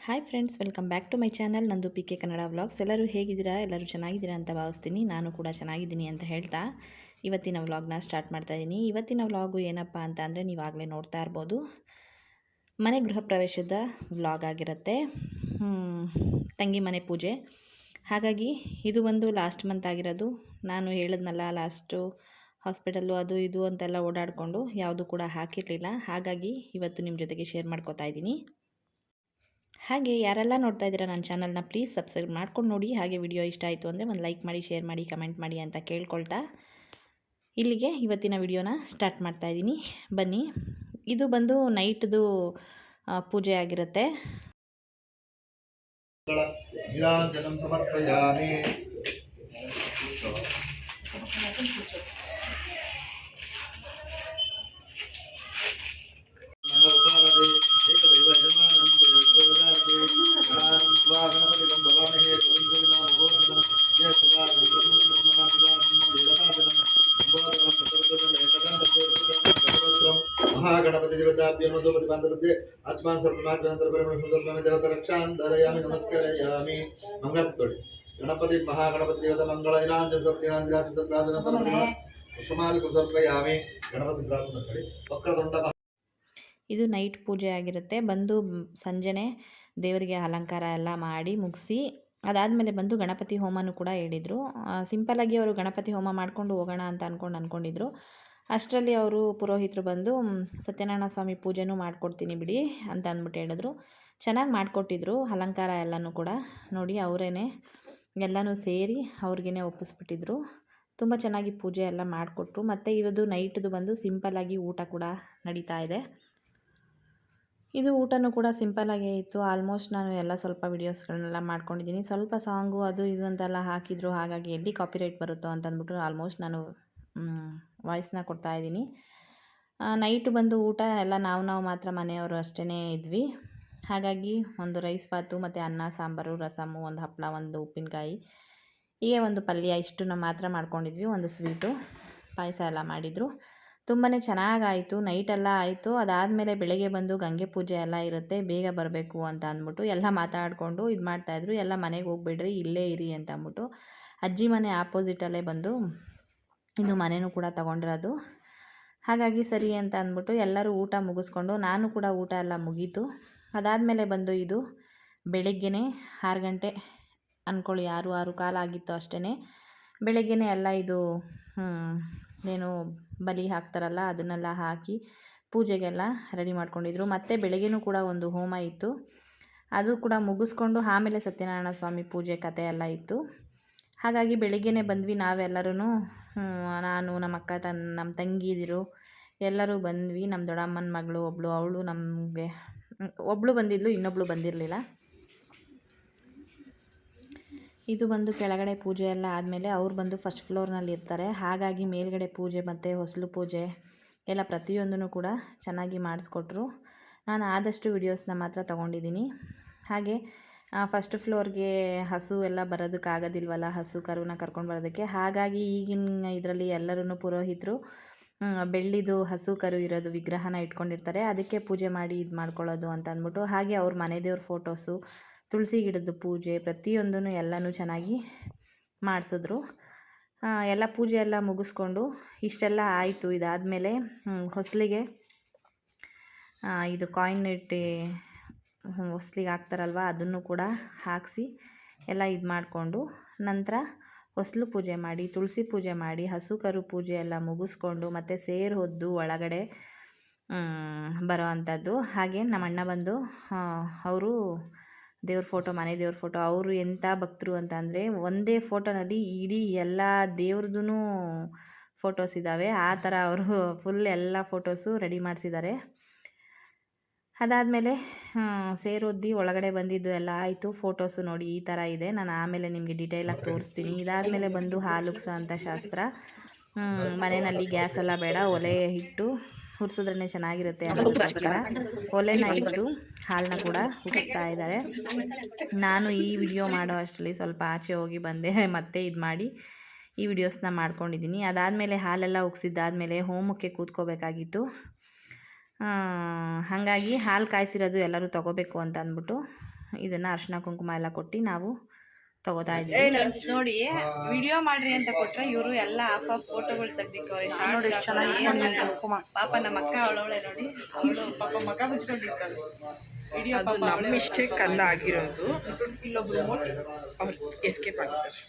Hi friends, welcome back to my channel. ನಂದು P K Kannada vlogs. ಎಲ್ಲರೂ ಹೇಗಿದ್ದೀರಾ? ಎಲ್ಲರೂ ಚೆನ್ನಾಗಿದ್ದೀರಾ ಅಂತ ಭಾವಿಸ್ತೀನಿ. ನಾನು ಕೂಡ ಚೆನ್ನಾಗಿದ್ದೀನಿ ಅಂತ ಹೇಳ್ತಾ ಇವತ್ತಿನ ವ್ಲಾಗ್ನ ಸ್ಟಾರ್ಟ್ ಮಾಡ್ತಾಯಿದ್ದೀನಿ. ಇವತ್ತಿನ ವ್ಲಾಗು ಏನಪ್ಪ ಅಂತ ಅಂದರೆ, ನೀವಾಗಲೇ ನೋಡ್ತಾ ಇರ್ಬೋದು, ಮನೆ ಗೃಹ ಪ್ರವೇಶದ ವ್ಲಾಗ್ ಆಗಿರುತ್ತೆ. ತಂಗಿ ಮನೆ ಪೂಜೆ. ಹಾಗಾಗಿ ಇದು ಒಂದು ಲಾಸ್ಟ್ ಮಂತ್ ಆಗಿರೋದು. ನಾನು ಹೇಳಿದ್ನಲ್ಲ, ಲಾಸ್ಟು ಹಾಸ್ಪಿಟಲ್ಲು ಅದು ಇದು ಅಂತೆಲ್ಲ ಓಡಾಡಿಕೊಂಡು ಯಾವುದು ಕೂಡ ಹಾಕಿರಲಿಲ್ಲ. ಹಾಗಾಗಿ ಇವತ್ತು ನಿಮ್ಮ ಜೊತೆಗೆ ಶೇರ್ ಮಾಡ್ಕೋತಾ ಇದ್ದೀನಿ. ಹಾಗೆ ಯಾರೆಲ್ಲ ನೋಡ್ತಾ ಇದ್ದೀರಾ ನನ್ನ ಚಾನಲ್ನ, ಪ್ಲೀಸ್ ಸಬ್ಸ್ಕ್ರೈಬ್ ಮಾಡ್ಕೊಂಡು ನೋಡಿ. ಹಾಗೆ ವಿಡಿಯೋ ಇಷ್ಟ ಆಯಿತು ಅಂದರೆ ಒಂದು ಲೈಕ್ ಮಾಡಿ, ಶೇರ್ ಮಾಡಿ, ಕಮೆಂಟ್ ಮಾಡಿ ಅಂತ ಕೇಳ್ಕೊಳ್ತಾ ಇಲ್ಲಿಗೆ ಇವತ್ತಿನ ವಿಡಿಯೋನ ಸ್ಟಾರ್ಟ್ ಮಾಡ್ತಾಯಿದ್ದೀನಿ. ಬನ್ನಿ. ಇದು ಬಂದು ನೈಟ್ದು ಪೂಜೆ ಆಗಿರುತ್ತೆ. महागणपति देवताभ्यो मधुपति बांधवते आत्मान सर्वमात्रंतर परमेश्वर सुंदरमे देवता रक्षांतरयामि नमस्कारयामि मंगल तोड़ी गणपति महागणपति देवता मंगल दिनांजन सर्वदिनांजन सर्वदिनांजन कुसुमाल कुसर्पयामि गणपति प्रार्थना तोड़ी वक्रतुंड. ಇದು ನೈಟ್ ಪೂಜೆ ಆಗಿರುತ್ತೆ. ಬಂದು ಸಂಜೆನೆ ದೇವರಿಗೆ ಅಲಂಕಾರ ಎಲ್ಲ ಮಾಡಿ ಮುಗಿಸಿ ಅದಾದಮೇಲೆ ಬಂದು ಗಣಪತಿ ಹೋಮನೂ ಕೂಡ ಹೇಳಿದರು. ಸಿಂಪಲ್ಲಾಗಿ ಅವರು ಗಣಪತಿ ಹೋಮ ಮಾಡಿಕೊಂಡು ಹೋಗೋಣ ಅಂತ ಅಂದ್ಕೊಂಡಿದ್ರು. ಅಷ್ಟರಲ್ಲಿ ಅವರು ಪುರೋಹಿತರು ಬಂದು ಸತ್ಯನಾರಾಯಣ ಸ್ವಾಮಿ ಪೂಜೆನೂ ಮಾಡಿಕೊಡ್ತೀನಿ ಬಿಡಿ ಅಂತ ಅಂದ್ಬಿಟ್ಟು ಹೇಳಿದ್ರು. ಚೆನ್ನಾಗಿ ಮಾಡಿಕೊಟ್ಟಿದ್ರು ಅಲಂಕಾರ ಎಲ್ಲನೂ ಕೂಡ. ನೋಡಿ, ಅವರೇ ಎಲ್ಲನೂ ಸೇರಿ ಅವ್ರಿಗೇ ಒಪ್ಪಿಸ್ಬಿಟ್ಟಿದ್ರು. ತುಂಬ ಚೆನ್ನಾಗಿ ಪೂಜೆ ಎಲ್ಲ ಮಾಡಿಕೊಟ್ರು. ಮತ್ತು ಇವತ್ತು ನೈಟ್ದು ಬಂದು ಸಿಂಪಲ್ಲಾಗಿ ಊಟ ಕೂಡ ನಡೀತಾ ಇದೆ. ಇದು ಊಟನೂ ಕೂಡ ಸಿಂಪಲ್ಲಾಗೇ ಇತ್ತು. ಆಲ್ಮೋಸ್ಟ್ ನಾನು ಎಲ್ಲ ಸ್ವಲ್ಪ ವೀಡಿಯೋಸ್ಗಳನ್ನೆಲ್ಲ ಮಾಡ್ಕೊಂಡಿದ್ದೀನಿ. ಸ್ವಲ್ಪ ಸಾಂಗು ಅದು ಇದು ಅಂತೆಲ್ಲ ಹಾಕಿದ್ರು. ಹಾಗಾಗಿ ಎಲ್ಲಿ ಕಾಪಿರೈಟ್ ಬರುತ್ತೋ ಅಂತ ಅಂದ್ಬಿಟ್ಟು ಆಲ್ಮೋಸ್ಟ್ ನಾನು ವಾಯ್ಸ್ನ ಕೊಡ್ತಾಯಿದ್ದೀನಿ. ನೈಟ್ ಬಂದು ಊಟ ಎಲ್ಲ ನಾವು ಮಾತ್ರ ಮನೆಯವರು ಅಷ್ಟೇ ಇದ್ವಿ. ಹಾಗಾಗಿ ಒಂದು ರೈಸ್ ಬಾತು ಮತ್ತು ಅನ್ನ ಸಾಂಬಾರು, ರಸಮು, ಒಂದು ಹಪ್ಪಳ, ಒಂದು ಉಪ್ಪಿನಕಾಯಿ, ಹೀಗೆ ಒಂದು ಪಲ್ಯ ಇಷ್ಟನ್ನು ಮಾತ್ರ ಮಾಡ್ಕೊಂಡಿದ್ವಿ. ಒಂದು ಸ್ವೀಟು, ಪಾಯಸ ಎಲ್ಲ ಮಾಡಿದರು. ತುಂಬಾ ಚೆನ್ನಾಗಾಯಿತು. ನೈಟೆಲ್ಲ ಆಯಿತು. ಅದಾದಮೇಲೆ ಬೆಳಗ್ಗೆ ಬಂದು ಗಂಗೆ ಪೂಜೆ ಎಲ್ಲ ಇರುತ್ತೆ, ಬೇಗ ಬರಬೇಕು ಅಂತ ಅಂದ್ಬಿಟ್ಟು ಎಲ್ಲ ಮಾತಾಡಿಕೊಂಡು ಇದು ಮಾಡ್ತಾಯಿದ್ರು. ಎಲ್ಲ ಮನೆಗೆ ಹೋಗ್ಬೇಡ್ರಿ, ಇಲ್ಲೇ ಇರಿ ಅಂತ ಅಂದ್ಬಿಟ್ಟು. ಅಜ್ಜಿ ಮನೆ ಆಪೋಸಿಟಲ್ಲೇ ಬಂದು ಇದು ಮನೆಯೂ ಕೂಡ ತೊಗೊಂಡಿರೋದು. ಹಾಗಾಗಿ ಸರಿ ಅಂತ ಅಂದ್ಬಿಟ್ಟು ಎಲ್ಲರೂ ಊಟ ಮುಗಿಸ್ಕೊಂಡು, ನಾನು ಕೂಡ ಊಟ ಎಲ್ಲ ಮುಗೀತು. ಅದಾದಮೇಲೆ ಬಂದು ಇದು ಬೆಳಗ್ಗೆನೇ 6 ಗಂಟೆ ಅಂದ್ಕೊಳ್ಳಿ, 6 ಕಾಲು ಆಗಿತ್ತು ಅಷ್ಟೇ. ಬೆಳಗ್ಗೆನೇ ಎಲ್ಲ ಇದು ಏನು ಬಲಿ ಹಾಕ್ತಾರಲ್ಲ ಅದನ್ನೆಲ್ಲ ಹಾಕಿ ಪೂಜೆಗೆಲ್ಲ ರೆಡಿ ಮಾಡ್ಕೊಂಡಿದ್ರು. ಮತ್ತು ಬೆಳಗ್ಗೆನೂ ಕೂಡ ಒಂದು ಹೋಮ ಇತ್ತು, ಅದು ಕೂಡ ಮುಗಿಸ್ಕೊಂಡು ಆಮೇಲೆ ಸತ್ಯನಾರಾಯಣ ಸ್ವಾಮಿ ಪೂಜೆ ಕಥೆ ಎಲ್ಲ ಇತ್ತು. ಹಾಗಾಗಿ ಬೆಳಗ್ಗೆನೇ ಬಂದ್ವಿ ನಾವೆಲ್ಲರೂ. ನಾನು, ನಮ್ಮ ಅಕ್ಕ, ನಮ್ಮ ತಂಗಿದಿರು ಎಲ್ಲರೂ ಬಂದ್ವಿ. ನಮ್ಮ ದೊಡ್ಡಮ್ಮನ ಮಗಳು ಒಬ್ಬಳು, ಅವಳು ನಮಗೆ ಒಬ್ಬಳು ಬಂದಿದ್ಲು, ಇನ್ನೊಬ್ಬಳು ಬಂದಿರಲಿಲ್ಲ. ಇದು ಬಂದು ಕೆಳಗಡೆ ಪೂಜೆ ಎಲ್ಲ ಆದಮೇಲೆ ಅವ್ರು ಬಂದು ಫಸ್ಟ್ ಫ್ಲೋರ್ನಲ್ಲಿ ಇರ್ತಾರೆ. ಹಾಗಾಗಿ ಮೇಲ್ಗಡೆ ಪೂಜೆ ಮತ್ತು ಹೊಸಲು ಪೂಜೆ ಎಲ್ಲ ಪ್ರತಿಯೊಂದೂ ಕೂಡ ಚೆನ್ನಾಗಿ ಮಾಡಿಸ್ಕೊಟ್ರು. ನಾನು ಆದಷ್ಟು ವಿಡಿಯೋಸ್ನ ಮಾತ್ರ ತೊಗೊಂಡಿದ್ದೀನಿ. ಹಾಗೆ ಫಸ್ಟ್ ಫ್ಲೋರ್ಗೆ ಹಸು ಎಲ್ಲ ಬರೋದಕ್ಕಾಗೋದಿಲ್ವಲ್ಲ, ಹಸು ಕರುನ ಕರ್ಕೊಂಡು ಬರೋದಕ್ಕೆ. ಹಾಗಾಗಿ ಈಗಿನ ಇದರಲ್ಲಿ ಎಲ್ಲರೂ ಪುರೋಹಿತರು ಬೆಳ್ಳಿದು ಹಸು ಕರು ಇರೋದು ವಿಗ್ರಹನ ಇಟ್ಕೊಂಡಿರ್ತಾರೆ. ಅದಕ್ಕೆ ಪೂಜೆ ಮಾಡಿ ಇದು ಮಾಡ್ಕೊಳ್ಳೋದು ಅಂತ ಅಂದ್ಬಿಟ್ಟು. ಹಾಗೆ ಅವ್ರ ಮನೆ ದೇವ್ರ ಫೋಟೋಸು, ತುಳಸಿ ಗಿಡದ ಪೂಜೆ ಪ್ರತಿಯೊಂದೂ ಎಲ್ಲನೂ ಚೆನ್ನಾಗಿ ಮಾಡಿಸಿದ್ರು. ಎಲ್ಲ ಪೂಜೆ ಎಲ್ಲ ಮುಗಿಸ್ಕೊಂಡು ಇಷ್ಟೆಲ್ಲ ಆಯಿತು. ಇದಾದಮೇಲೆ ಹೊಸಲಿಗೆ ಇದು ಕಾಯಿನ್ ಇಟ್ಟು ಹೊಸಲಿಗೆ ಹಾಕ್ತಾರಲ್ವ, ಅದನ್ನು ಕೂಡ ಹಾಕಿಸಿ ಎಲ್ಲ ಇದು ಮಾಡಿಕೊಂಡು ನಂತರ ಹೊಸಲು ಪೂಜೆ ಮಾಡಿ, ತುಳಸಿ ಪೂಜೆ ಮಾಡಿ, ಹಸು ಕರು ಪೂಜೆ ಎಲ್ಲ ಮುಗಿಸ್ಕೊಂಡು ಮತ್ತು ಸೇರು ಹೊದ್ದು ಒಳಗಡೆ ಬರೋ ಅಂಥದ್ದು. ಹಾಗೆ ನಮ್ಮ ಅಣ್ಣ ಬಂದು ಅವರು ದೇವ್ರ ಫೋಟೋ, ಮನೆ ದೇವ್ರ ಫೋಟೋ, ಅವರು ಎಂಥ ಭಕ್ತರು ಅಂತ ಅಂದರೆ ಒಂದೇ ಫೋಟೋನಲ್ಲಿ ಇಡೀ ಎಲ್ಲ ದೇವ್ರದ್ದು ಫೋಟೋಸ್ ಇದ್ದಾವೆ. ಆ ಥರ ಅವರು ಫುಲ್ ಎಲ್ಲ ಫೋಟೋಸು ರೆಡಿ ಮಾಡಿಸಿದ್ದಾರೆ. ಅದಾದಮೇಲೆ ಸೇರೊದ್ದಿ ಒಳಗಡೆ ಬಂದಿದ್ದು ಎಲ್ಲ ಆಯಿತು. ಫೋಟೋಸು ನೋಡಿ ಈ ಥರ ಇದೆ. ನಾನು ಆಮೇಲೆ ನಿಮಗೆ ಡೀಟೇಲಾಗಿ ತೋರಿಸ್ತೀನಿ. ಇದಾದಮೇಲೆ ಬಂದು ಹಾಲುಕ್ಸ ಅಂತ ಶಾಸ್ತ್ರ. ಮನೆಯಲ್ಲಿ ಗ್ಯಾಸ್ ಎಲ್ಲ ಬೇಡ, ಒಲೆ ಇಟ್ಟು ಹುರ್ಸಿದ್ರೇ ಚೆನ್ನಾಗಿರುತ್ತೆ ಅದಕ್ಕೋಸ್ಕರ ಒಲೆನ ಇಟ್ಟು ಹಾಲನ್ನ ಕೂಡ ಉಗಿಸ್ತಾ ಇದ್ದಾರೆ. ನಾನು ಈ ವಿಡಿಯೋ ಮಾಡೋ ಅಷ್ಟರಲ್ಲಿ ಸ್ವಲ್ಪ ಆಚೆ ಹೋಗಿ ಬಂದೆ, ಮತ್ತೆ ಇದು ಮಾಡಿ ಈ ವಿಡಿಯೋಸ್ನ ಮಾಡ್ಕೊಂಡಿದ್ದೀನಿ. ಅದಾದಮೇಲೆ ಹಾಲೆಲ್ಲ ಉಗಿಸಿದ್ದಾದಮೇಲೆ ಹೋಮಕ್ಕೆ ಕೂತ್ಕೋಬೇಕಾಗಿತ್ತು. ಹಾಗಾಗಿ ಹಾಲು ಕಾಯಿಸಿರೋದು ಎಲ್ಲರೂ ತೊಗೋಬೇಕು ಅಂತ ಅಂದ್ಬಿಟ್ಟು ಇದನ್ನು ಅರಿಶಿನ ಕುಂಕುಮ ಎಲ್ಲ ಕೊಟ್ಟು ನಾವು ತಗೋತಾ ಇದ್ವಿ. ನೋಡಿ ವಿಡಿಯೋ ಮಾಡ್ರಿ ಅಂತ ಕೊಟ್ರೆ ಇವರು ಎಲ್ಲ ಆಫ್ ಫೋಟೋಗಳು ತೆಗ್ದಿಕ್ಕವ್ರೆ. ಪಾಪ ನಮ್ಮ ಅಕ್ಕ ಅವಳವಳೆ ನೋಡಿ, ಅವಳು ಪಾಪ ಮಗ ಮುಚ್ಕೊಂಡಿರ್ತಾಳೆ. ವಿಡಿಯೋ ಪಾಪ ನಮ್ಮಿಷ್ಟೇ ಕಲ್ಲ ಆಗಿರೋದು. ಇಲ್ಲೊಬ್ರು ಅವ್ರು ಎಸ್ಕೇಪ್ ಆಗ್ತಾರೆ.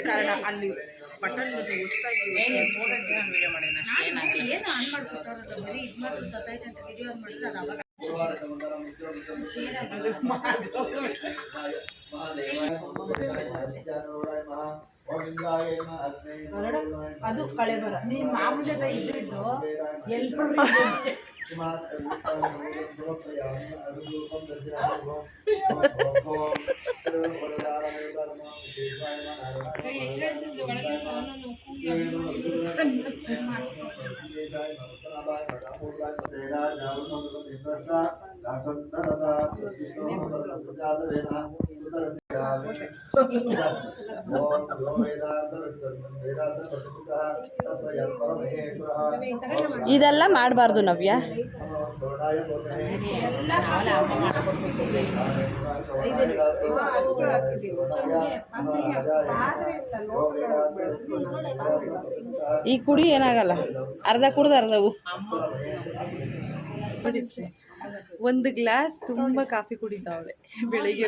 ಕಾರಣ ಅಲ್ಲಿ ಬಟನ್ ಹೊಸ್ತಾಗಿ ವಿಡಿಯೋ ಮಾಡಿದ್ರೆ ಅಷ್ಟೇ ಏನಾಗಲ್ಲ. ಅದು ಕಳೆ ಬರ ನೀವು ಮಾಮೂಲಿ ಇದ್ದು ಇದೆಲ್ಲ ಮಾಡಬಾರ್ದು ನವ್ಯ. ಈ ಕುಡಿ ಏನಾಗಲ್ಲ, ಅರ್ಧ ಕುಡ್ದು ಅರ್ಧವು. ಒಂದು ಗ್ಲಾಸ್ ತುಂಬಾ ಕಾಫಿ ಕುಡಿತಾವಳೆ ಬೆಳಿಗ್ಗೆ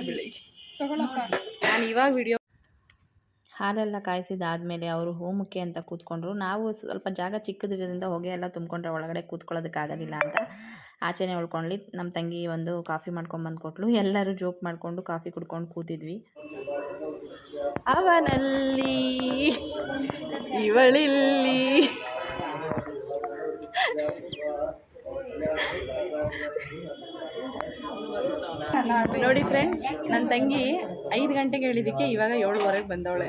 ನಾನು ಇವಾಗ ವಿಡಿಯೋ. ಹಾಲೆಲ್ಲ ಕಾಯಿಸಿದಾದ್ಮೇಲೆ ಅವರು ಹೋಮಕ್ಕೆ ಅಂತ ಕೂತ್ಕೊಂಡ್ರು. ನಾವು ಸ್ವಲ್ಪ ಜಾಗ ಚಿಕ್ಕದಿರೋದ್ರಿಂದ ಹೊಗೆ ಎಲ್ಲ ತುಂಬಿಕೊಂಡ್ರೆ ಒಳಗಡೆ ಕೂತ್ಕೊಳ್ಳೋದಕ್ಕಾಗೋದಿಲ್ಲ ಅಂತ ಆಚೆನೇ ಉಳ್ಕೊಂಡ್ಲಿ. ನಮ್ಮ ತಂಗಿ ಒಂದು ಕಾಫಿ ಮಾಡ್ಕೊಂಡ್ಬಂದು ಕೊಟ್ಲು. ಎಲ್ಲರೂ ಜೋಕ್ ಮಾಡಿಕೊಂಡು ಕಾಫಿ ಕುಡ್ಕೊಂಡು ಕೂತಿದ್ವಿ. ಅವನಲ್ಲಿ ಇವಳಿಲ್ಲಿ ನೋಡಿ ಫ್ರೆಂಡ್ಸ್, ನನ್ನ ತಂಗಿ 5 ಗಂಟೆಗೆ ಹೇಳಿದ್ದಕ್ಕೆ ಇವಾಗ 7:15 ಬಂದವಳೆ.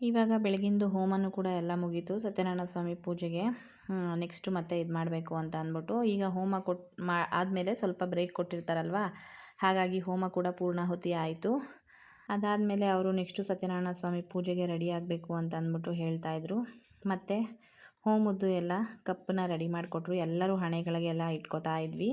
ಇವಾಗ ಬೆಳಗಿಂದು ಹೋಮನೂ ಕೂಡ ಎಲ್ಲ ಮುಗೀತು. ಸತ್ಯನಾರಾಯಣ ಸ್ವಾಮಿ ಪೂಜೆಗೆ ನೆಕ್ಸ್ಟು ಮತ್ತೆ ಇದು ಮಾಡಬೇಕು ಅಂತ ಅಂದ್ಬಿಟ್ಟು ಈಗ ಹೋಮ ಆದಮೇಲೆ ಸ್ವಲ್ಪ ಬ್ರೇಕ್ ಕೊಟ್ಟಿರ್ತಾರಲ್ವ, ಹಾಗಾಗಿ ಹೋಮ ಕೂಡ ಪೂರ್ಣಾಹುತಿ ಆಯಿತು. ಅದಾದಮೇಲೆ ಅವರು ನೆಕ್ಸ್ಟು ಸತ್ಯನಾರಾಯಣ ಸ್ವಾಮಿ ಪೂಜೆಗೆ ರೆಡಿ ಆಗಬೇಕು ಅಂತ ಅಂದ್ಬಿಟ್ಟು ಹೇಳ್ತಾಯಿದ್ರು. ಮತ್ತು ಹೋಮದ್ದು ಎಲ್ಲ ಕಪ್ಪನ್ನ ರೆಡಿ ಮಾಡಿಕೊಟ್ರು. ಎಲ್ಲರೂ ಹಣೆಗಳಿಗೆಲ್ಲ ಇಟ್ಕೋತಾ ಇದ್ವಿ.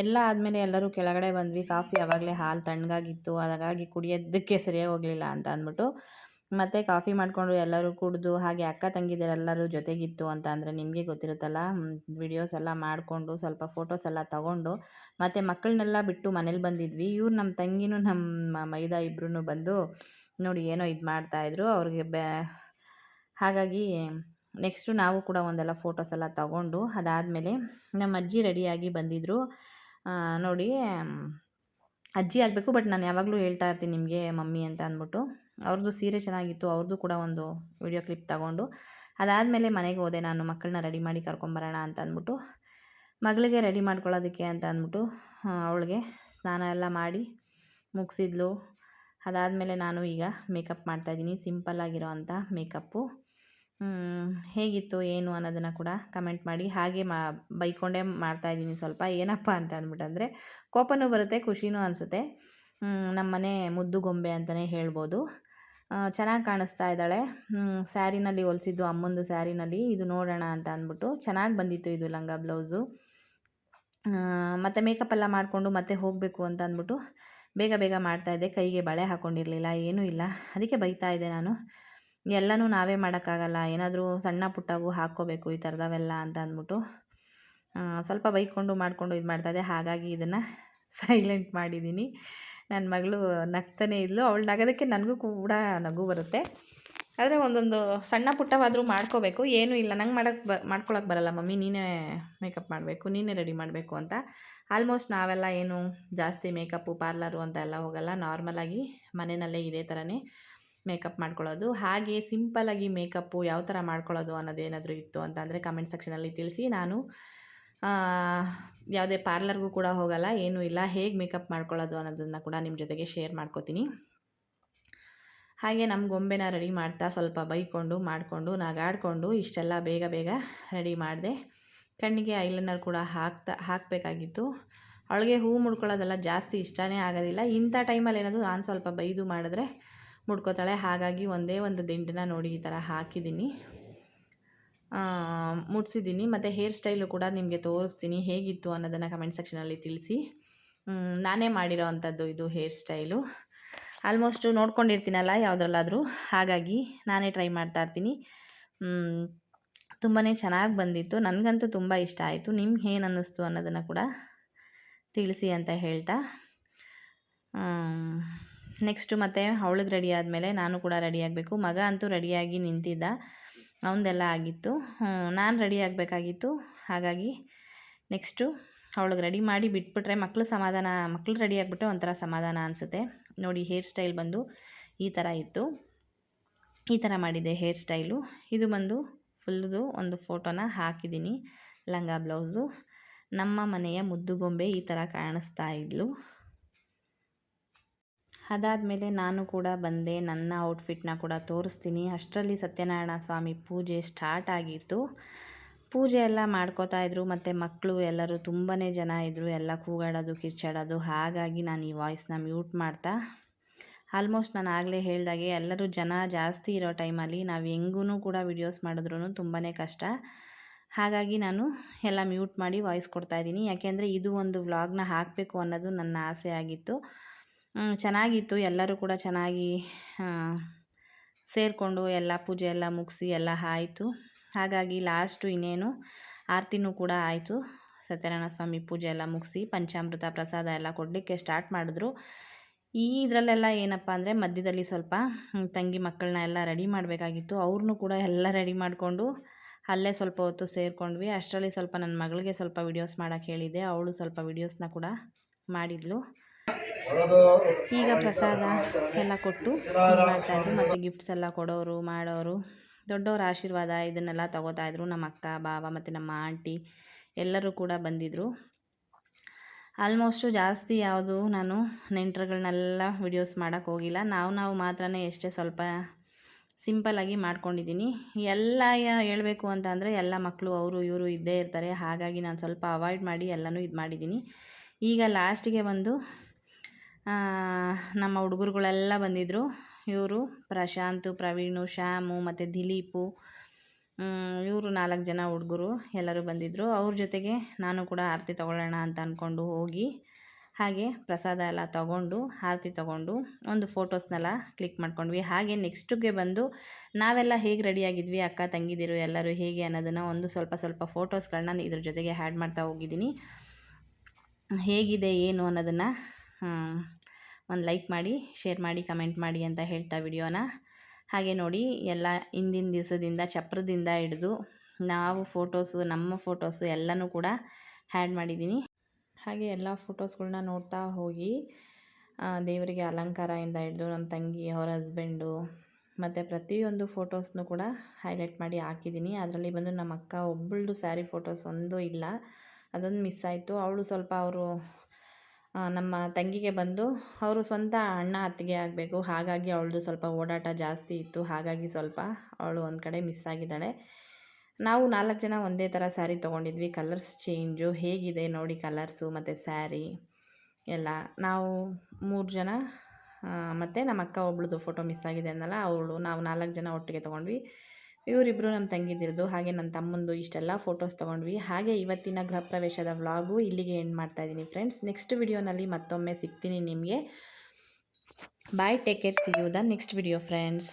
ಎಲ್ಲ ಆದಮೇಲೆ ಎಲ್ಲರೂ ಕೆಳಗಡೆ ಬಂದ್ವಿ. ಕಾಫಿ ಆವಾಗಲೇ ಹಾಲು ತಣ್ಣಗಾಗಿತ್ತು, ಹಾಗಾಗಿ ಕುಡಿಯೋದಕ್ಕೆ ಸರಿಯಾಗಿ ಹೋಗಲಿಲ್ಲ ಅಂತ ಅಂದ್ಬಿಟ್ಟು ಮತ್ತು ಕಾಫಿ ಮಾಡಿಕೊಂಡು ಎಲ್ಲರೂ ಕುಡಿದು, ಹಾಗೆ ಅಕ್ಕ ತಂಗಿದಿರೆಲ್ಲರೂ ಜೊತೆಗಿತ್ತು ಅಂತ ಅಂದರೆ ನಿಮಗೆ ಗೊತ್ತಿರುತ್ತಲ್ಲ, ವಿಡಿಯೋಸ್ ಎಲ್ಲ ಮಾಡಿಕೊಂಡು ಸ್ವಲ್ಪ ಫೋಟೋಸ್ ಎಲ್ಲ ತೊಗೊಂಡು ಮತ್ತು ಮಕ್ಕಳನ್ನೆಲ್ಲ ಬಿಟ್ಟು ಮನೇಲಿ ಬಂದಿದ್ವಿ. ಇವ್ರು ನಮ್ಮ ತಂಗಿನೂ ನಮ್ಮ ಮೈದಾ ಇಬ್ಬರೂ ಬಂದು ನೋಡಿ ಏನೋ ಇದು ಮಾಡ್ತಾಯಿದ್ರು ಅವ್ರಿಗೆ ಹಾಗಾಗಿ ನೆಕ್ಸ್ಟು ನಾವು ಕೂಡ ಒಂದೆಲ್ಲ ಫೋಟೋಸ್ ಎಲ್ಲ ತೊಗೊಂಡು ಅದಾದಮೇಲೆ ನಮ್ಮ ಅಜ್ಜಿ ರೆಡಿಯಾಗಿ ಬಂದಿದ್ದರು. ನೋಡಿ ಅಜ್ಜಿ ಆಗಬೇಕು, ಬಟ್ ನಾನು ಯಾವಾಗಲೂ ಹೇಳ್ತಾ ಇರ್ತೀನಿ ನಿಮಗೆ ಮಮ್ಮಿ ಅಂತ ಅಂದ್ಬಿಟ್ಟು. ಅವ್ರದ್ದು ಸೀರೆ ಚೆನ್ನಾಗಿತ್ತು, ಅವ್ರದ್ದು ಕೂಡ ಒಂದು ವಿಡಿಯೋ ಕ್ಲಿಪ್ ತಗೊಂಡು ಅದಾದಮೇಲೆ ಮನೆಗೆ ಹೋದೆ ನಾನು. ಮಕ್ಕಳನ್ನ ರೆಡಿ ಮಾಡಿ ಕರ್ಕೊಂಬರೋಣ ಅಂತ ಅಂದ್ಬಿಟ್ಟು ಮಗಳಿಗೆ ರೆಡಿ ಮಾಡ್ಕೊಳ್ಳೋದಕ್ಕೆ ಅಂತ ಅಂದ್ಬಿಟ್ಟು ಅವಳಿಗೆ ಸ್ನಾನ ಎಲ್ಲ ಮಾಡಿ ಮುಗಿಸಿದ್ಲು. ಅದಾದಮೇಲೆ ನಾನು ಈಗ ಮೇಕಪ್ ಮಾಡ್ತಾಯಿದ್ದೀನಿ, ಸಿಂಪಲ್ಲಾಗಿರೋ ಅಂಥ ಮೇಕಪ್ಪು. ಹೇಗಿತ್ತು ಏನು ಅನ್ನೋದನ್ನು ಕೂಡ ಕಮೆಂಟ್ ಮಾಡಿ. ಹಾಗೆ ಬೈಕೊಂಡೇ ಮಾಡ್ತಾಯಿದ್ದೀನಿ ಸ್ವಲ್ಪ. ಏನಪ್ಪ ಅಂತ ಅಂದ್ಬಿಟ್ಟಂದರೆ ಕೋಪನೂ ಬರುತ್ತೆ, ಖುಷಿನೂ ಅನಿಸುತ್ತೆ. ನಮ್ಮ ಮನೆ ಮುದ್ದು ಗೊಂಬೆ ಅಂತಲೇ ಹೇಳ್ಬೋದು. ಚೆನ್ನಾಗಿ ಕಾಣಿಸ್ತಾ ಇದ್ದಾಳೆ. ಸ್ಯಾರಿನಲ್ಲಿ ಹೊಲಿಸಿದ್ದು, ಅಮ್ಮಂದು ಸ್ಯಾರಿನಲ್ಲಿ ಇದು ನೋಡೋಣ ಅಂತ ಅಂದ್ಬಿಟ್ಟು ಚೆನ್ನಾಗಿ ಬಂದಿತ್ತು ಇದು ಲಂಗ ಬ್ಲೌಸು. ಮತ್ತು ಮೇಕಪ್ಪೆಲ್ಲ ಮಾಡಿಕೊಂಡು ಮತ್ತೆ ಹೋಗಬೇಕು ಅಂತ ಅಂದ್ಬಿಟ್ಟು ಬೇಗ ಬೇಗ ಮಾಡ್ತಾಯಿದ್ದೆ. ಕೈಗೆ ಬಳೆ ಹಾಕ್ಕೊಂಡಿರಲಿಲ್ಲ, ಏನೂ ಇಲ್ಲ, ಅದಕ್ಕೆ ಬೈತಾ ಇದ್ದೆ ನಾನು. ಎಲ್ಲನೂ ನಾವೇ ಮಾಡೋಕ್ಕಾಗಲ್ಲ, ಏನಾದರೂ ಸಣ್ಣ ಪುಟ್ಟವು ಹಾಕ್ಕೋಬೇಕು ಈ ಥರದವೆಲ್ಲ ಅಂತ ಅಂದ್ಬಿಟ್ಟು ಸ್ವಲ್ಪ ಬೈಕೊಂಡು ಮಾಡಿಕೊಂಡು ಇದು ಮಾಡ್ತಾಯಿದ್ದೆ. ಹಾಗಾಗಿ ಇದನ್ನು ಸೈಲೆಂಟ್ ಮಾಡಿದ್ದೀನಿ. ನನ್ನ ಮಗಳು ನಗ್ತಾನೇ ಇದ್ಲು. ಅವಳು ನಗೋದಕ್ಕೆ ನನಗೂ ಕೂಡ ನಗು ಬರುತ್ತೆ. ಆದರೆ ಒಂದೊಂದು ಸಣ್ಣ ಪುಟ್ಟವಾದರೂ ಮಾಡ್ಕೋಬೇಕು. ಏನೂ ಇಲ್ಲ, ನಂಗೆ ಮಾಡ್ಕೊಳಕ್ಕೆ ಬರಲ್ಲ ಮಮ್ಮಿ, ನೀನೇ ಮೇಕಪ್ ಮಾಡಬೇಕು, ನೀನೇ ರೆಡಿ ಮಾಡಬೇಕು ಅಂತ. ಆಲ್ಮೋಸ್ಟ್ ನಾವೆಲ್ಲ ಏನು ಜಾಸ್ತಿ ಮೇಕಪ್ಪು ಪಾರ್ಲರು ಅಂತ ಎಲ್ಲ ಹೋಗಲ್ಲ, ನಾರ್ಮಲಾಗಿ ಮನೆಯಲ್ಲೇ ಇದೇ ಥರನೇ ಮೇಕಪ್ ಮಾಡ್ಕೊಳ್ಳೋದು. ಹಾಗೆ ಸಿಂಪಲ್ಲಾಗಿ ಮೇಕಪ್ಪು ಯಾವ ಥರ ಮಾಡ್ಕೊಳ್ಳೋದು ಅನ್ನೋದೇನಾದರೂ ಇತ್ತು ಅಂತಂದರೆ ಕಮೆಂಟ್ ಸೆಕ್ಷನಲ್ಲಿ ತಿಳಿಸಿ. ನಾನು ಯಾವುದೇ ಪಾರ್ಲರ್ಗೂ ಕೂಡ ಹೋಗಲ್ಲ, ಏನೂ ಇಲ್ಲ, ಹೇಗೆ ಮೇಕಪ್ ಮಾಡ್ಕೊಳ್ಳೋದು ಅನ್ನೋದನ್ನು ಕೂಡ ನಿಮ್ಮ ಜೊತೆಗೆ ಶೇರ್ ಮಾಡ್ಕೋತೀನಿ. ಹಾಗೆ ನಮ್ಮ ಗೊಂಬೆನ ರೆಡಿ ಮಾಡ್ತಾ ಸ್ವಲ್ಪ ಬೈಕೊಂಡು ಮಾಡಿಕೊಂಡು ನಗಾಡಿಕೊಂಡು ಇಷ್ಟೆಲ್ಲ ಬೇಗ ಬೇಗ ರೆಡಿ ಮಾಡಿದೆ. ಕಣ್ಣಿಗೆ ಐಲೈನರ್ ಕೂಡ ಹಾಕಬೇಕಾಗಿತ್ತು. ಅವಳಿಗೆ ಹೂ ಮುಡ್ಕೊಳ್ಳೋದೆಲ್ಲ ಜಾಸ್ತಿ ಇಷ್ಟನೇ ಆಗೋದಿಲ್ಲ. ಇಂಥ ಟೈಮಲ್ಲಿ ಏನಾದರೂ ನಾನು ಸ್ವಲ್ಪ ಬೈದು ಮಾಡಿದ್ರೆ ಮುಡ್ಕೋತಾಳೆ. ಹಾಗಾಗಿ ಒಂದೇ ಒಂದು ದಿಂಡನ್ನ ನೋಡಿ ಈ ಥರ ಹಾಕಿದ್ದೀನಿ, ಮುಡ್ಸಿದ್ದೀನಿ. ಮತ್ತು ಹೇರ್ ಸ್ಟೈಲು ಕೂಡ ನಿಮಗೆ ತೋರಿಸ್ತೀನಿ ಹೇಗಿತ್ತು ಅನ್ನೋದನ್ನು ಕಮೆಂಟ್ ಸೆಕ್ಷನಲ್ಲಿ ತಿಳಿಸಿ. ನಾನೇ ಮಾಡಿರೋ ಅಂಥದ್ದು ಇದು ಹೇರ್ ಸ್ಟೈಲು. ಆಲ್ಮೋಸ್ಟು ನೋಡ್ಕೊಂಡಿರ್ತೀನಲ್ಲ ಯಾವುದ್ರಲ್ಲಾದರೂ, ಹಾಗಾಗಿ ನಾನೇ ಟ್ರೈ ಮಾಡ್ತಾಯಿರ್ತೀನಿ. ತುಂಬಾ ಚೆನ್ನಾಗಿ ಬಂದಿತ್ತು, ನನಗಂತೂ ತುಂಬ ಇಷ್ಟ ಆಯಿತು. ನಿಮ್ಗೆ ಏನು ಅನ್ನಿಸ್ತು ಅನ್ನೋದನ್ನು ಕೂಡ ತಿಳಿಸಿ ಅಂತ ಹೇಳ್ತಾ, ನೆಕ್ಸ್ಟು ಮತ್ತು ಅವಳಿಗೆ ರೆಡಿ ಆದಮೇಲೆ ನಾನು ಕೂಡ ರೆಡಿ ಆಗಬೇಕು. ಮಗ ಅಂತೂ ರೆಡಿಯಾಗಿ ನಿಂತಿದ್ದ, ಅವನದೆಲ್ಲ ಆಗಿತ್ತು. ನಾನು ರೆಡಿ ಆಗಬೇಕಾಗಿತ್ತು. ಹಾಗಾಗಿ ನೆಕ್ಸ್ಟು ಅವಳಿಗೆ ರೆಡಿ ಮಾಡಿ ಬಿಟ್ಬಿಟ್ರೆ ಮಕ್ಕಳು ರೆಡಿ ಆಗಿಬಿಟ್ರೆ ಒಂಥರ ಸಮಾಧಾನ ಅನಿಸುತ್ತೆ. ನೋಡಿ ಹೇರ್ ಸ್ಟೈಲ್ ಬಂದು ಈ ಥರ ಇತ್ತು. ಈ ಥರ ಮಾಡಿದೆ ಹೇರ್ ಸ್ಟೈಲು. ಇದು ಬಂದು ಫುಲ್ದು ಒಂದು ಫೋಟೋನ ಹಾಕಿದ್ದೀನಿ. ಲಂಗ ಬ್ಲೌಸು. ನಮ್ಮ ಮನೆಯ ಮುದ್ದುಗೊಂಬೆ ಈ ಥರ ಕಾಣಿಸ್ತಾ ಇದ್ಲು. ಅದಾದಮೇಲೆ ನಾನು ಕೂಡ ಬಂದೆ. ನನ್ನ ಔಟ್ಫಿಟ್ನ ಕೂಡ ತೋರಿಸ್ತೀನಿ. ಅಷ್ಟರಲ್ಲಿ ಸತ್ಯನಾರಾಯಣ ಸ್ವಾಮಿ ಪೂಜೆ ಸ್ಟಾರ್ಟ್ ಆಗಿತ್ತು. ಪೂಜೆ ಎಲ್ಲ ಮಾಡ್ಕೋತಾ ಇದ್ರು. ಮತ್ತು ಮಕ್ಕಳು ಎಲ್ಲರೂ ತುಂಬಾ ಜನ ಇದ್ದರು. ಎಲ್ಲ ಕೂಗಾಡೋದು ಕಿರ್ಚಾಡೋದು. ಹಾಗಾಗಿ ನಾನು ಈ ವಾಯ್ಸ್ನ ಮ್ಯೂಟ್ ಮಾಡ್ತಾ, ಆಲ್ಮೋಸ್ಟ್ ನಾನು ಆಗಲೇ ಹೇಳ್ದಾಗೆ ಎಲ್ಲರೂ ಜನ ಜಾಸ್ತಿ ಇರೋ ಟೈಮಲ್ಲಿ ನಾವು ಹೆಂಗೂ ಕೂಡ ವಿಡಿಯೋಸ್ ಮಾಡಿದ್ರೂ ತುಂಬಾ ಕಷ್ಟ. ಹಾಗಾಗಿ ನಾನು ಎಲ್ಲ ಮ್ಯೂಟ್ ಮಾಡಿ ವಾಯ್ಸ್ ಕೊಡ್ತಾಯಿದ್ದೀನಿ. ಯಾಕೆಂದರೆ ಇದು ಒಂದು ವ್ಲಾಗ್ನ ಹಾಕಬೇಕು ಅನ್ನೋದು ನನ್ನ ಆಸೆ ಆಗಿತ್ತು. ಚೆನ್ನಾಗಿತ್ತು, ಎಲ್ಲರೂ ಕೂಡ ಚೆನ್ನಾಗಿ ಸೇರಿಕೊಂಡು ಎಲ್ಲ ಪೂಜೆ ಎಲ್ಲ ಮುಗಿಸಿ ಎಲ್ಲ ಆಯಿತು. ಹಾಗಾಗಿ ಲಾಸ್ಟು ಇನ್ನೇನು ಆರತಿನೂ ಕೂಡ ಆಯಿತು. ಸತ್ಯನಾರಾಯಣ ಸ್ವಾಮಿ ಪೂಜೆ ಎಲ್ಲ ಮುಗಿಸಿ ಪಂಚಾಮೃತ ಪ್ರಸಾದ ಎಲ್ಲ ಕೊಡಲಿಕ್ಕೆ ಸ್ಟಾರ್ಟ್ ಮಾಡಿದ್ರು. ಇದರಲ್ಲೆಲ್ಲ ಏನಪ್ಪ ಅಂದರೆ ಮಧ್ಯದಲ್ಲಿ ಸ್ವಲ್ಪ ತಂಗಿ ಮಕ್ಕಳನ್ನ ಎಲ್ಲ ರೆಡಿ ಮಾಡಬೇಕಾಗಿತ್ತು. ಅವ್ರನ್ನೂ ಕೂಡ ಎಲ್ಲ ರೆಡಿ ಮಾಡಿಕೊಂಡು ಅಲ್ಲೇ ಸ್ವಲ್ಪ ಹೊತ್ತು ಸೇರಿಕೊಂಡ್ವಿ. ಅಷ್ಟರಲ್ಲಿ ಸ್ವಲ್ಪ ನನ್ನ ಮಗಳಿಗೆ ಸ್ವಲ್ಪ ವಿಡಿಯೋಸ್ ಮಾಡೋಕ್ಕೆ ಹೇಳಿದ್ದೆ, ಅವಳು ಸ್ವಲ್ಪ ವಿಡಿಯೋಸ್ನ ಕೂಡ ಮಾಡಿದ್ಲು. ಈಗ ಪ್ರಸಾದ ಎಲ್ಲ ಕೊಟ್ಟು ಮಾಡ್ತಾಯಿದ್ರು. ಮತ್ತು ಗಿಫ್ಟ್ಸ್ ಎಲ್ಲ ಕೊಡೋರು ಮಾಡೋರು, ದೊಡ್ಡವರ ಆಶೀರ್ವಾದ ಇದನ್ನೆಲ್ಲ ತಗೋತಾಯಿದ್ರು. ನಮ್ಮ ಅಕ್ಕ ಬಾವ ಮತ್ತು ನಮ್ಮ ಆಂಟಿ ಎಲ್ಲರೂ ಕೂಡ ಬಂದಿದ್ದರು. ಆಲ್ಮೋಸ್ಟು ಜಾಸ್ತಿ ಯಾವುದು ನಾನು ನೆಂಟರುಗಳನ್ನೆಲ್ಲ ವಿಡಿಯೋಸ್ ಮಾಡೋಕ್ಕೆ ಹೋಗಿಲ್ಲ. ನಾವು ಮಾತ್ರ ಎಷ್ಟೇ ಸ್ವಲ್ಪ ಸಿಂಪಲ್ಲಾಗಿ ಮಾಡ್ಕೊಂಡಿದ್ದೀನಿ. ಎಲ್ಲ ಹೇಳಬೇಕು ಅಂತ ಅಂದರೆ ಎಲ್ಲ ಮಕ್ಕಳು ಅವರು ಇವರು ಇದ್ದೇ ಇರ್ತಾರೆ. ಹಾಗಾಗಿ ನಾನು ಸ್ವಲ್ಪ ಅವಾಯ್ಡ್ ಮಾಡಿ ಎಲ್ಲನೂ ಇದು ಮಾಡಿದ್ದೀನಿ. ಈಗ ಲಾಸ್ಟಿಗೆ ಬಂದು ನಮ್ಮ ಹುಡುಗರುಗಳೆಲ್ಲ ಬಂದಿದ್ದರು. ಇವರು ಪ್ರಶಾಂತು, ಪ್ರವೀಣು, ಶ್ಯಾಮು ಮತ್ತು ದಿಲೀಪು, ಇವರು 4 ಜನ ಹುಡುಗರು ಎಲ್ಲರೂ ಬಂದಿದ್ದರು. ಅವ್ರ ಜೊತೆಗೆ ನಾನು ಕೂಡ ಆರತಿ ತೊಗೊಳ್ಳೋಣ ಅಂತ ಅಂದ್ಕೊಂಡು ಹೋಗಿ ಹಾಗೆ ಪ್ರಸಾದ ಎಲ್ಲ ತೊಗೊಂಡು ಆರತಿ ತೊಗೊಂಡು ಒಂದು ಫೋಟೋಸ್ನೆಲ್ಲ ಕ್ಲಿಕ್ ಮಾಡ್ಕೊಂಡ್ವಿ. ಹಾಗೆ ನೆಕ್ಸ್ಟಿಗೆ ಬಂದು ನಾವೆಲ್ಲ ಹೇಗೆ ರೆಡಿಯಾಗಿದ್ವಿ, ಅಕ್ಕ ತಂಗಿದಿರು ಎಲ್ಲರೂ ಹೇಗೆ ಅನ್ನೋದನ್ನು ಒಂದು ಸ್ವಲ್ಪ ಫೋಟೋಸ್ಗಳನ್ನ ಇದ್ರ ಜೊತೆಗೆ ಆ್ಯಡ್ ಮಾಡ್ತಾ ಹೋಗಿದ್ದೀನಿ. ಹೇಗಿದೆ ಏನು ಅನ್ನೋದನ್ನು ಒಂದು ಲೈಕ್ ಮಾಡಿ, ಶೇರ್ ಮಾಡಿ, ಕಮೆಂಟ್ ಮಾಡಿ ಅಂತ ಹೇಳ್ತಾ ವಿಡಿಯೋನ. ಹಾಗೆ ನೋಡಿ ಎಲ್ಲ ಹಿಂದಿನ ದಿವಸದಿಂದ ಚಪ್ರದಿಂದ ಹಿಡಿದು ನಮ್ಮ ಫೋಟೋಸು ಎಲ್ಲನೂ ಕೂಡ ಆ್ಯಡ್ ಮಾಡಿದ್ದೀನಿ. ಹಾಗೆ ಎಲ್ಲ ಫೋಟೋಸ್ಗಳನ್ನ ನೋಡ್ತಾ ಹೋಗಿ ದೇವರಿಗೆ ಅಲಂಕಾರದಿಂದ ಹಿಡಿದು ನಮ್ಮ ತಂಗಿ, ಅವ್ರ ಹಸ್ಬೆಂಡು ಮತ್ತು ಪ್ರತಿಯೊಂದು ಫೋಟೋಸ್ನೂ ಕೂಡ ಹೈಲೈಟ್ ಮಾಡಿ ಹಾಕಿದ್ದೀನಿ. ಅದರಲ್ಲಿ ಬಂದು ನಮ್ಮ ಅಕ್ಕ ಒಬ್ಬಳದು ಸ್ಯಾರಿ ಫೋಟೋಸ್ ಒಂದೂ ಇಲ್ಲ, ಅದೊಂದು ಮಿಸ್ ಆಯಿತು. ಅವಳು ಸ್ವಲ್ಪ ನಮ್ಮ ತಂಗಿಗೆ ಬಂದು ಅವರು ಸ್ವಂತ ಅಣ್ಣ ಅತ್ತಿಗೆ ಆಗಬೇಕು. ಹಾಗಾಗಿ ಅವಳದು ಸ್ವಲ್ಪ ಓಡಾಟ ಜಾಸ್ತಿ ಇತ್ತು. ಹಾಗಾಗಿ ಸ್ವಲ್ಪ ಅವಳು ಒಂದು ಕಡೆ ಮಿಸ್ ಆಗಿದ್ದಾಳೆ. ನಾವು 4 ಜನ ಒಂದೇ ಥರ ಸ್ಯಾರಿ ತೊಗೊಂಡಿದ್ವಿ. ಕಲರ್ಸ್ ಚೇಂಜು ಹೇಗಿದೆ ನೋಡಿ, ಕಲರ್ಸು ಮತ್ತು ಸ್ಯಾರಿ ಎಲ್ಲ. ನಾವು 3 ಜನ ಮತ್ತು ನಮ್ಮ ಅಕ್ಕ ಒಬ್ಳದು ಫೋಟೋ ಮಿಸ್ ಆಗಿದೆ ಅನ್ನಲ್ಲ, ನಾವು 4 ಜನ ಒಟ್ಟಿಗೆ ತೊಗೊಂಡ್ವಿ. ಇವರಿಬ್ಬರು ನಮ್ಮ ತಂಗಿದಿರೋದು, ಹಾಗೆ ನನ್ನ ತಮ್ಮಂದು ಇಷ್ಟೆಲ್ಲ ಫೋಟೋಸ್ ತೊಗೊಂಡ್ವಿ. ಹಾಗೆ ಇವತ್ತಿನ ಗೃಹ ಪ್ರವೇಶದ ವ್ಲಾಗು ಇಲ್ಲಿಗೆ ಎಂಡ್ ಮಾಡ್ತಾಯಿದ್ದೀನಿ ಫ್ರೆಂಡ್ಸ್. ನೆಕ್ಸ್ಟ್ ವಿಡಿಯೋನಲ್ಲಿ ಮತ್ತೊಮ್ಮೆ ಸಿಗ್ತೀನಿ ನಿಮಗೆ. Bye, take care, see you the next video friends.